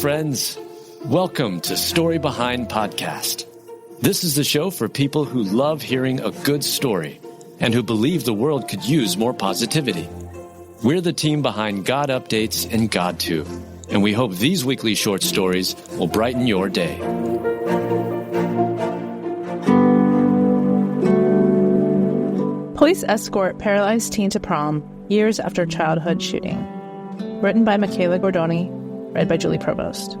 friends. Welcome to Story Behind Podcast. This is the show for people who love hearing a good story and who believe the world could use more positivity. We're the team behind GodUpdates and God2, and we hope these weekly short stories will brighten your day. Police escort paralyzed teen to prom years after childhood shooting. Written by Michaela Gordoni, read by Julie Provost.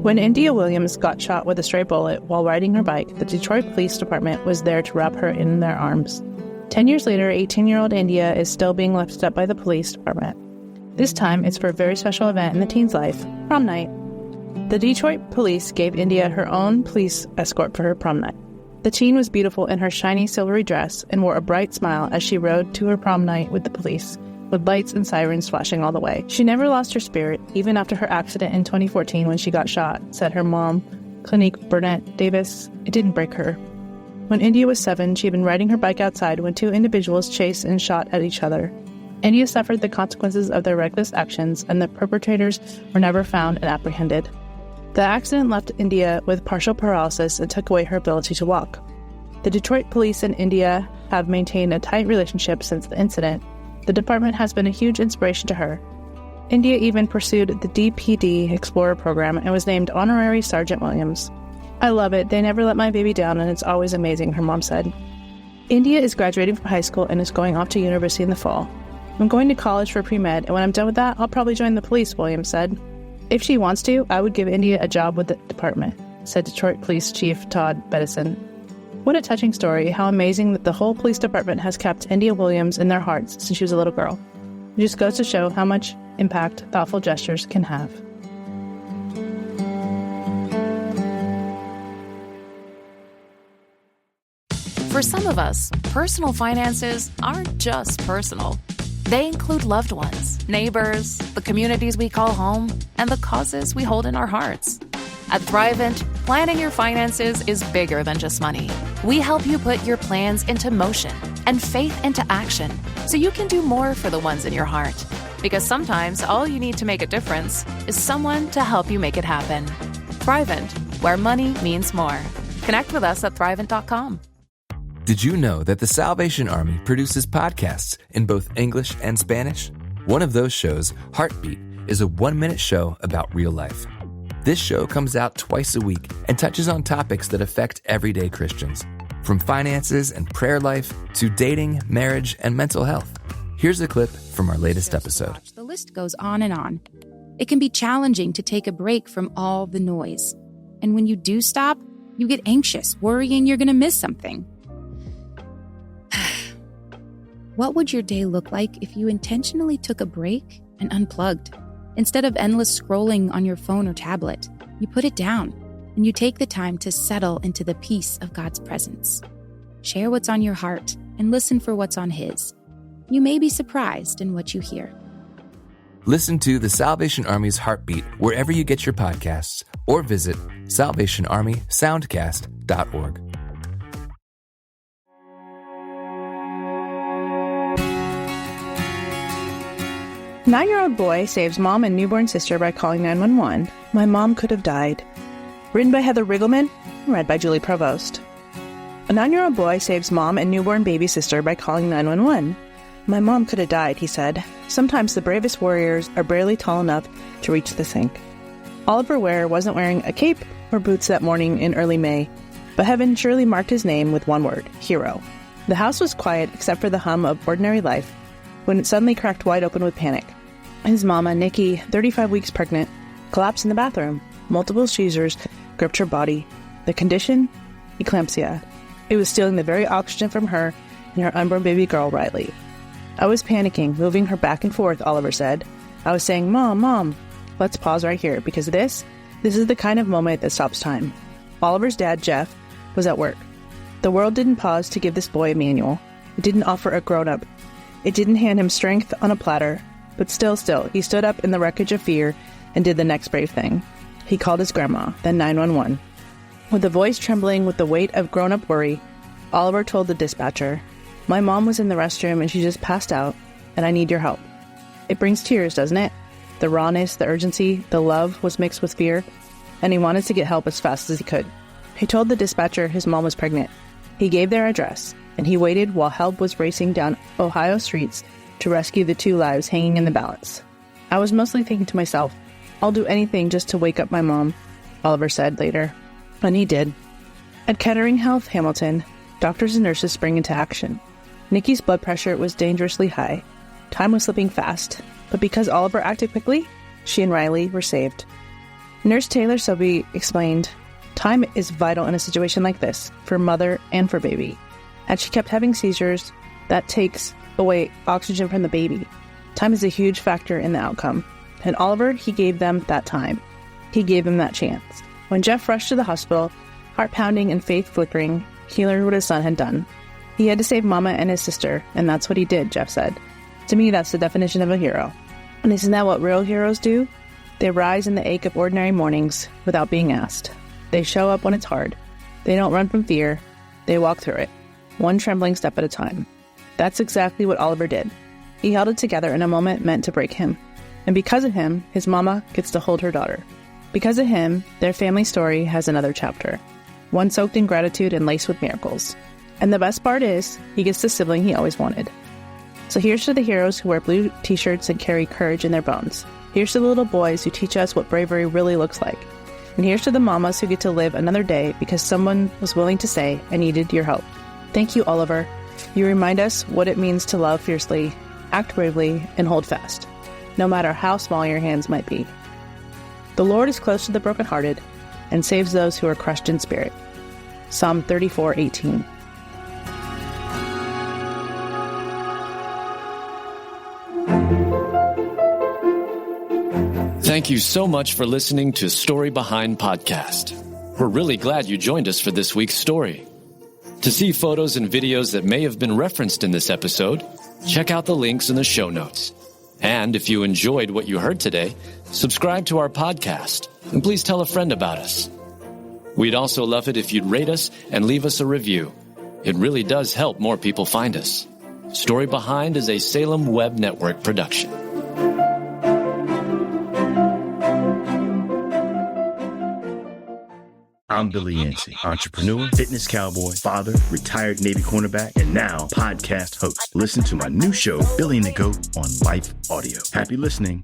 When India Williams got shot with a stray bullet while riding her bike, the Detroit Police Department was there to wrap her in their arms. 10 years later, 18-year-old India is still being lifted up by the police department. This time, it's for a very special event in the teen's life, prom night. The Detroit police gave India her own police escort for her prom night. The teen was beautiful in her shiny silvery dress and wore a bright smile as she rode to her prom night with the police, with lights and sirens flashing all the way. She never lost her spirit, even after her accident in 2014 when she got shot, said her mom, Clinique Burnett Davis. It didn't break her. When India was 7, she had been riding her bike outside when two individuals chased and shot at each other. India suffered the consequences of their reckless actions, and the perpetrators were never found and apprehended. The accident left India with partial paralysis and took away her ability to walk. The Detroit police and India have maintained a tight relationship since the incident. The department has been a huge inspiration to her. India even pursued the DPD Explorer program and was named Honorary Sergeant Williams. I love it. They never let my baby down, and it's always amazing, her mom said. India is graduating from high school and is going off to university in the fall. I'm going to college for pre-med, and when I'm done with that, I'll probably join the police, Williams said. If she wants to, I would give India a job with the department, said Detroit Police Chief Todd Bedison. What a touching story. How amazing that the whole police department has kept India Williams in their hearts since she was a little girl. It just goes to show how much impact thoughtful gestures can have. For some of us, personal finances aren't just personal. They include loved ones, neighbors, the communities we call home, and the causes we hold in our hearts. At Thrivent, planning your finances is bigger than just money. We help you put your plans into motion and faith into action so you can do more for the ones in your heart. Because sometimes all you need to make a difference is someone to help you make it happen. Thrivent, where money means more. Connect with us at Thrivent.com. Did you know that the Salvation Army produces podcasts in both English and Spanish? One of those shows, Heartbeat, is a 1-minute show about real life. This show comes out twice a week and touches on topics that affect everyday Christians, from finances and prayer life to dating, marriage, and mental health. Here's a clip from our latest episode. The list goes on and on. It can be challenging to take a break from all the noise. And when you do stop, you get anxious, worrying you're going to miss something. What would your day look like if you intentionally took a break and unplugged? Instead of endless scrolling on your phone or tablet, you put it down and you take the time to settle into the peace of God's presence. Share what's on your heart and listen for what's on His. You may be surprised in what you hear. Listen to the Salvation Army's Heartbeat wherever you get your podcasts or visit salvationarmysoundcast.org. Nine-year-old boy saves mom and newborn sister by calling 911. My mom could have died. Written by Heather Riggleman, read by Julie Provost. A 9-year-old boy saves mom and newborn baby sister by calling 911. My mom could have died, he said. Sometimes the bravest warriors are barely tall enough to reach the sink. Oliver Ware wasn't wearing a cape or boots that morning in early May, but heaven surely marked his name with one word, hero. The house was quiet except for the hum of ordinary life when it suddenly cracked wide open with panic. His mama, Nikki, 35 weeks pregnant, collapsed in the bathroom. Multiple seizures gripped her body. The condition? Eclampsia. It was stealing the very oxygen from her and her unborn baby girl, Riley. I was panicking, moving her back and forth, Oliver said. I was saying, Mom, let's pause right here, because this is the kind of moment that stops time. Oliver's dad, Jeff, was at work. The world didn't pause to give this boy a manual. It didn't offer a grown-up. It didn't hand him strength on a platter, but still, he stood up in the wreckage of fear and did the next brave thing. He called his grandma, then 911. With a voice trembling with the weight of grown-up worry, Oliver told the dispatcher, "My mom was in the restroom and she just passed out, and I need your help." It brings tears, doesn't it? The rawness, the urgency, the love was mixed with fear, and he wanted to get help as fast as he could. He told the dispatcher his mom was pregnant. He gave their address, and he waited while help was racing down Ohio streets to rescue the 2 lives hanging in the balance. I was mostly thinking to myself, I'll do anything just to wake up my mom, Oliver said later. And he did. At Kettering Health Hamilton, doctors and nurses sprang into action. Nikki's blood pressure was dangerously high. Time was slipping fast, but because Oliver acted quickly, she and Riley were saved. Nurse Taylor Sobey explained, time is vital in a situation like this, for mother and for baby. As she kept having seizures, that takes away oxygen from the baby. Time is a huge factor in the outcome. And Oliver, he gave them that time. He gave them that chance. When Jeff rushed to the hospital, heart pounding and faith flickering, he learned what his son had done. He had to save Mama and his sister, and that's what he did, Jeff said. To me, that's the definition of a hero. And isn't that what real heroes do? They rise in the ache of ordinary mornings without being asked. They show up when it's hard. They don't run from fear. They walk through it, one trembling step at a time. That's exactly what Oliver did. He held it together in a moment meant to break him. And because of him, his mama gets to hold her daughter. Because of him, their family story has another chapter, one soaked in gratitude and laced with miracles. And the best part is, he gets the sibling he always wanted. So here's to the heroes who wear blue t-shirts and carry courage in their bones. Here's to the little boys who teach us what bravery really looks like. And here's to the mamas who get to live another day because someone was willing to say, I needed your help. Thank you, Oliver. You remind us what it means to love fiercely, act bravely, and hold fast, no matter how small your hands might be. The Lord is close to the brokenhearted and saves those who are crushed in spirit. Psalm 34:18. Thank you so much for listening to Story Behind Podcast. We're really glad you joined us for this week's story. To see photos and videos that may have been referenced in this episode, check out the links in the show notes. And if you enjoyed what you heard today, subscribe to our podcast, and please tell a friend about us. We'd also love it if you'd rate us and leave us a review. It really does help more people find us. Story Behind is a Salem Web Network production. I'm Billy Yancey, entrepreneur, fitness cowboy, father, retired Navy cornerback, and now podcast host. Listen to my new show, Billy and the Goat, on Life Audio. Happy listening.